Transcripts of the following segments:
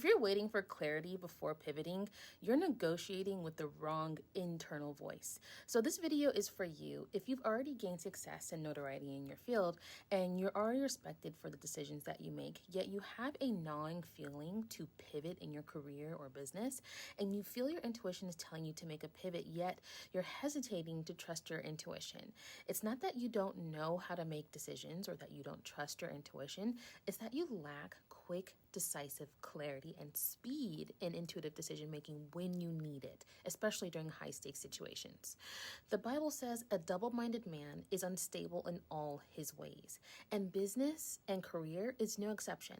If you're waiting for clarity before pivoting, you're negotiating with the wrong internal voice. So this video is for you if you've already gained success and notoriety in your field and you're already respected for the decisions that you make, yet you have a gnawing feeling to pivot in your career or business, and you feel your intuition is telling you to make a pivot, yet you're hesitating to trust your intuition. It's not that you don't know how to make decisions or that you don't trust your intuition. It's that you lack quick, decisive clarity and speed in intuitive decision making when you need it, especially during high stakes situations. The Bible says a double-minded man is unstable in all his ways, and business and career is no exception.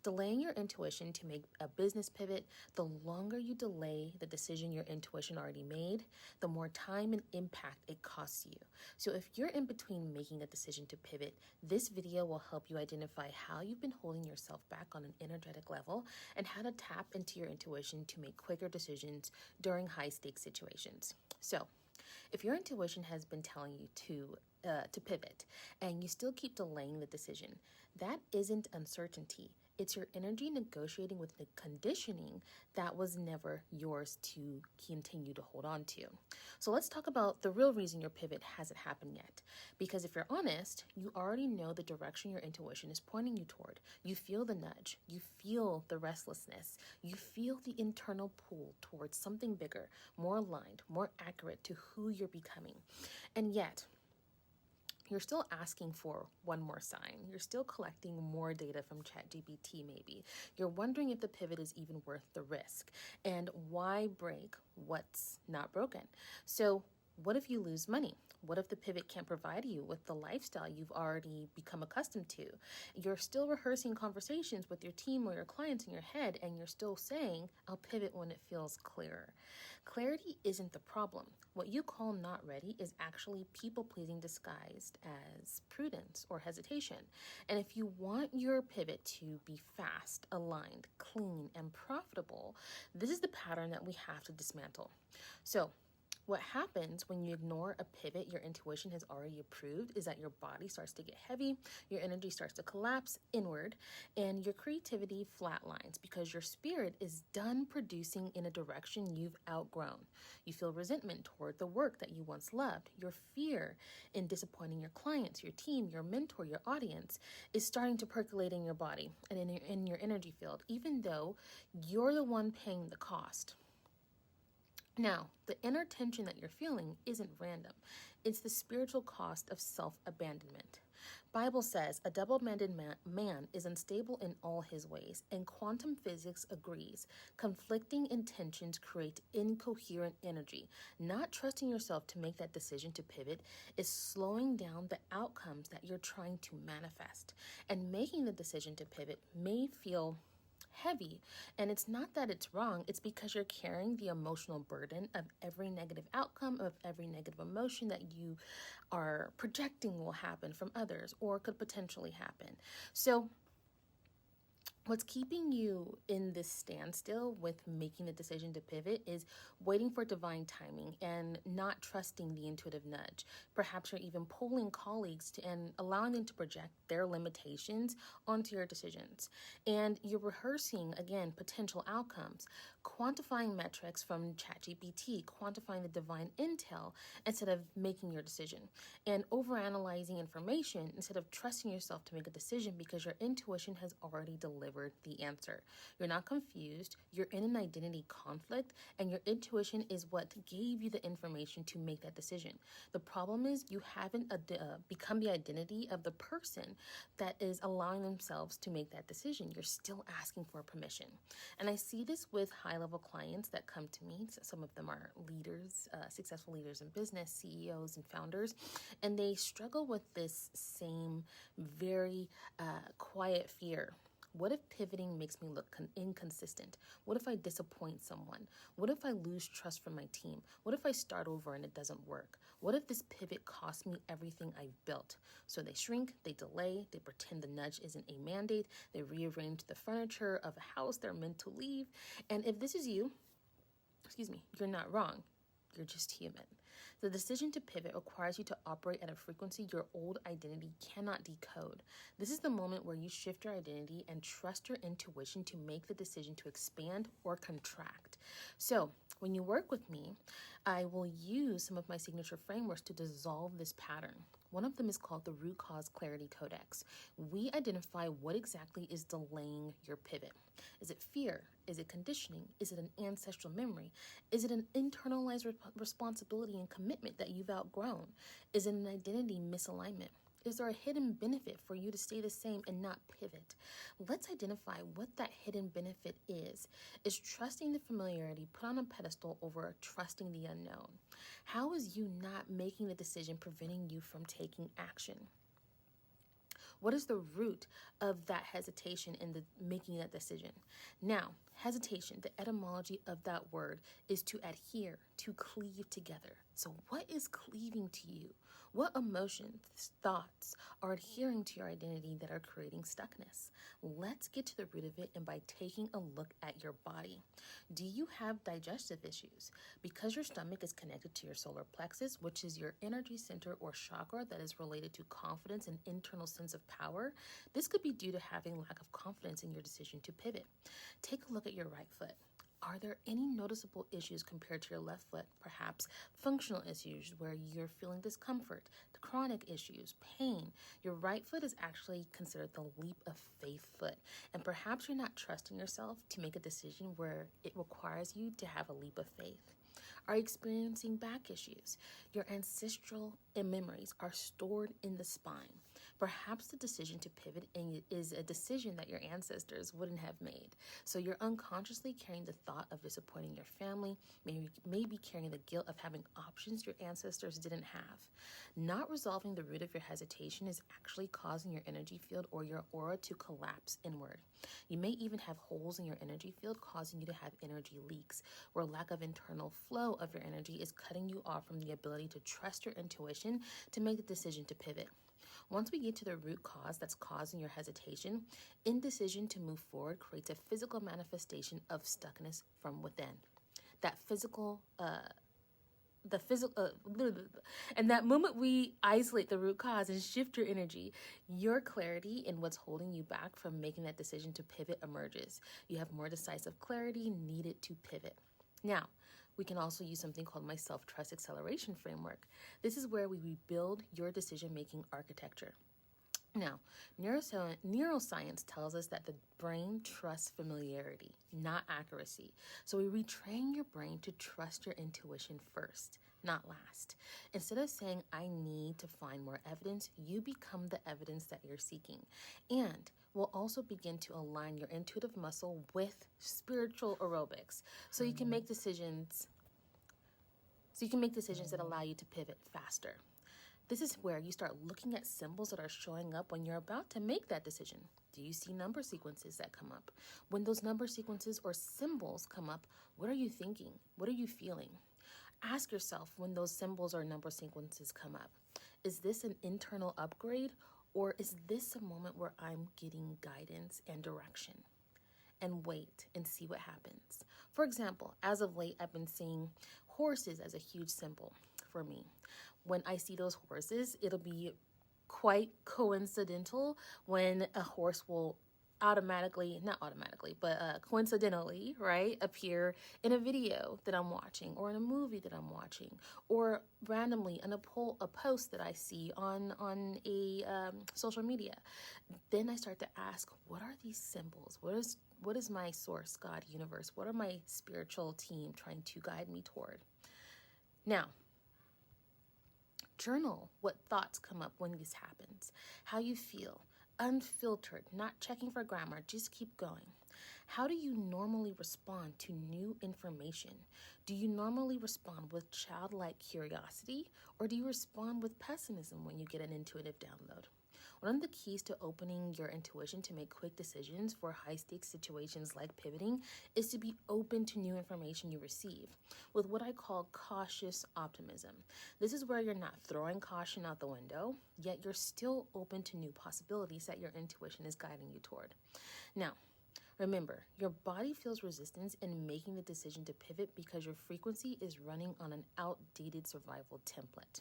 Delaying your intuition to make a business pivot, the longer you delay the decision your intuition already made, the more time and impact it costs you. So if you're in between making a decision to pivot, this video will help you identify how you've been holding yourself back on an energetic level and how to tap into your intuition to make quicker decisions during high stakes situations. So if your intuition has been telling you to pivot and you still keep delaying the decision, that isn't uncertainty. It's your energy negotiating with the conditioning that was never yours to continue to hold on to. So let's talk about the real reason your pivot hasn't happened yet. Because if you're honest, you already know the direction your intuition is pointing you toward. You feel the nudge. You feel the restlessness. You feel the internal pull towards something bigger, more aligned, more accurate to who you're becoming. And yet, you're still asking for one more sign. You're still collecting more data from ChatGPT maybe. You're wondering if the pivot is even worth the risk. And why break what's not broken? So what if you lose money? What if the pivot can't provide you with the lifestyle you've already become accustomed to? You're still rehearsing conversations with your team or your clients in your head, and you're still saying, I'll pivot when it feels clearer. Clarity isn't the problem. What you call not ready is actually people-pleasing disguised as prudence or hesitation. And if you want your pivot to be fast, aligned, clean, and profitable, this is the pattern that we have to dismantle. So what happens when you ignore a pivot your intuition has already approved is that your body starts to get heavy, your energy starts to collapse inward, and your creativity flatlines because your spirit is done producing in a direction you've outgrown. You feel resentment toward the work that you once loved. Your fear in disappointing your clients, your team, your mentor, your audience is starting to percolate in your body and in your energy field, even though you're the one paying the cost. Now, the inner tension that you're feeling isn't random. It's the spiritual cost of self-abandonment. Bible says a double-minded man is unstable in all his ways, and quantum physics agrees. Conflicting intentions create incoherent energy. Not trusting yourself to make that decision to pivot is slowing down the outcomes that you're trying to manifest. And making the decision to pivot may feel heavy, and it's not that it's wrong, it's because you're carrying the emotional burden of every negative outcome, of every negative emotion that you are projecting will happen from others or could potentially happen. So what's keeping you in this standstill with making the decision to pivot is waiting for divine timing and not trusting the intuitive nudge. Perhaps you're even polling colleagues and allowing them to project their limitations onto your decisions. And you're rehearsing, again, potential outcomes, quantifying metrics from ChatGPT, quantifying the divine intel instead of making your decision, and overanalyzing information instead of trusting yourself to make a decision because your intuition has already delivered the answer. You're not confused, you're in an identity conflict, and your intuition is what gave you the information to make that decision. The problem is you haven't become the identity of the person that is allowing themselves to make that decision. You're still asking for permission. And I see this with high-level clients that come to me. Some of them are leaders, successful leaders in business, CEOs and founders, and they struggle with this same very quiet fear. What if pivoting makes me look inconsistent? What if I disappoint someone? What if I lose trust from my team? What if I start over and it doesn't work? What if this pivot costs me everything I've built? So they shrink, they delay, they pretend the nudge isn't a mandate, they rearrange the furniture of a house they're meant to leave. And if this is you, you're not wrong. You're just human. The decision to pivot requires you to operate at a frequency your old identity cannot decode. This is the moment where you shift your identity and trust your intuition to make the decision to expand or contract. So, when you work with me, I will use some of my signature frameworks to dissolve this pattern. One of them is called the Root Cause Clarity Codex. We identify what exactly is delaying your pivot. Is it fear? Is it conditioning? Is it an ancestral memory? Is it an internalized responsibility and commitment that you've outgrown? Is it an identity misalignment? Is there a hidden benefit for you to stay the same and not pivot? Let's identify what that hidden benefit is. Is trusting the familiarity put on a pedestal over trusting the unknown? How is you not making the decision preventing you from taking action? What is the root of that hesitation in the making that decision? Now, hesitation, the etymology of that word is to adhere, to cleave together. So what is cleaving to you? What emotions, thoughts are adhering to your identity that are creating stuckness? Let's get to the root of it, and by taking a look at your body. Do you have digestive issues? Because your stomach is connected to your solar plexus, which is your energy center or chakra that is related to confidence and internal sense of power, this could be due to having lack of confidence in your decision to pivot. Take a look at your right foot. Are there any noticeable issues compared to your left foot? Perhaps functional issues where you're feeling discomfort, chronic issues, pain. Your right foot is actually considered the leap of faith foot. And perhaps you're not trusting yourself to make a decision where it requires you to have a leap of faith. Are you experiencing back issues? Your ancestral memories are stored in the spine. Perhaps the decision to pivot is a decision that your ancestors wouldn't have made. So you're unconsciously carrying the thought of disappointing your family, maybe carrying the guilt of having options your ancestors didn't have. Not resolving the root of your hesitation is actually causing your energy field or your aura to collapse inward. You may even have holes in your energy field causing you to have energy leaks, where lack of internal flow of your energy is cutting you off from the ability to trust your intuition to make the decision to pivot. Once we get to the root cause that's causing your hesitation, indecision to move forward creates a physical manifestation of stuckness from within. That physical, and that moment we isolate the root cause and shift your energy, your clarity in what's holding you back from making that decision to pivot emerges. You have more decisive clarity needed to pivot. Now, we can also use something called my self-trust acceleration framework. This is where we rebuild your decision-making architecture. Now, neuroscience tells us that the brain trusts familiarity, not accuracy. So we retrain your brain to trust your intuition first, not last. Instead of saying, I need to find more evidence, you become the evidence that you're seeking. And we'll also begin to align your intuitive muscle with spiritual aerobics. So you can make decisions that allow you to pivot faster. This is where you start looking at symbols that are showing up when you're about to make that decision. Do you see number sequences that come up? When those number sequences or symbols come up, what are you thinking? What are you feeling? Ask yourself when those symbols or number sequences come up. Is this an internal upgrade, or is this a moment where I'm getting guidance and direction? And wait and see what happens. For example, as of late, I've been seeing horses as a huge symbol for me. When I see those horses, it'll be quite coincidental when a horse will coincidentally, right, appear in a video that I'm watching or in a movie that I'm watching, or randomly in a post that I see on a social media. Then I start to ask, what are these symbols? What is my source, God, universe? What are my spiritual team trying to guide me toward? Now, journal what thoughts come up when this happens, how you feel, unfiltered, not checking for grammar, just keep going. How do you normally respond to new information? Do you normally respond with childlike curiosity, or do you respond with pessimism when you get an intuitive download? One of the keys to opening your intuition to make quick decisions for high-stakes situations like pivoting is to be open to new information you receive with what I call cautious optimism. This is where you're not throwing caution out the window, yet you're still open to new possibilities that your intuition is guiding you toward. Now, Remember, your body feels resistance in making the decision to pivot because your frequency is running on an outdated survival template.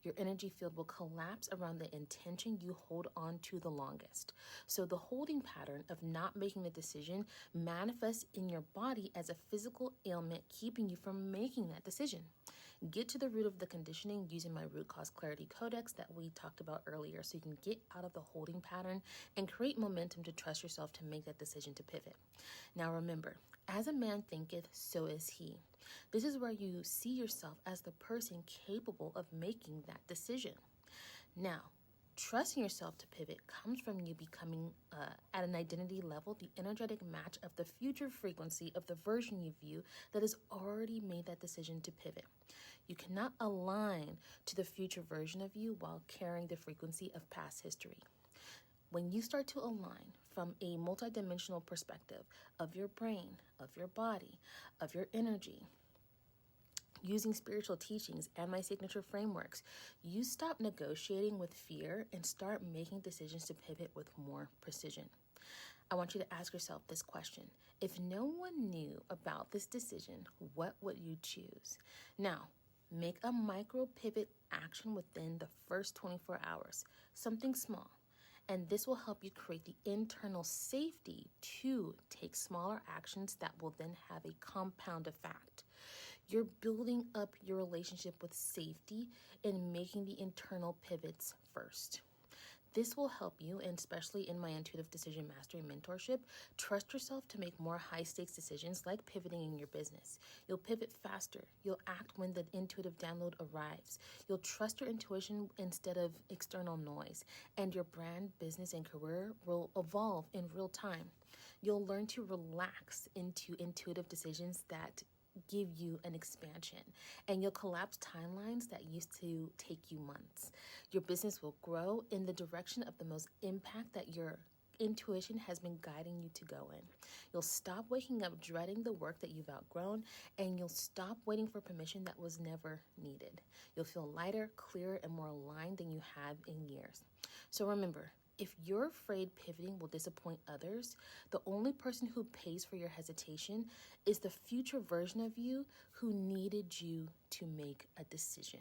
Your energy field will collapse around the intention you hold on to the longest. So the holding pattern of not making the decision manifests in your body as a physical ailment, keeping you from making that decision. Get to the root of the conditioning using my root cause clarity codex that we talked about earlier, so you can get out of the holding pattern and create momentum to trust yourself to make that decision to pivot. Now remember, as a man thinketh, so is he. This is where you see yourself as the person capable of making that decision. Now, trusting yourself to pivot comes from you becoming, at an identity level, the energetic match of the future frequency of the version of you that has already made that decision to pivot. You cannot align to the future version of you while carrying the frequency of past history. When you start to align from a multidimensional perspective of your brain, of your body, of your energy, using spiritual teachings and my signature frameworks, you stop negotiating with fear and start making decisions to pivot with more precision. I want you to ask yourself this question. If no one knew about this decision, what would you choose? Now, make a micro pivot action within the first 24 hours, something small. And this will help you create the internal safety to take smaller actions that will then have a compound effect. You're building up your relationship with safety and making the internal pivots first. This will help you, and especially in my Intuitive Decision Mastery mentorship, trust yourself to make more high-stakes decisions like pivoting in your business. You'll pivot faster. You'll act when the intuitive download arrives. You'll trust your intuition instead of external noise. And your brand, business, and career will evolve in real time. You'll learn to relax into intuitive decisions that give you an expansion, and you'll collapse timelines that used to take you months. Your business will grow in the direction of the most impact that your intuition has been guiding you to go in. You'll stop waking up dreading the work that you've outgrown, and you'll stop waiting for permission that was never needed. You'll feel lighter, clearer, and more aligned than you have in years. So remember, if you're afraid pivoting will disappoint others, the only person who pays for your hesitation is the future version of you who needed you to make a decision.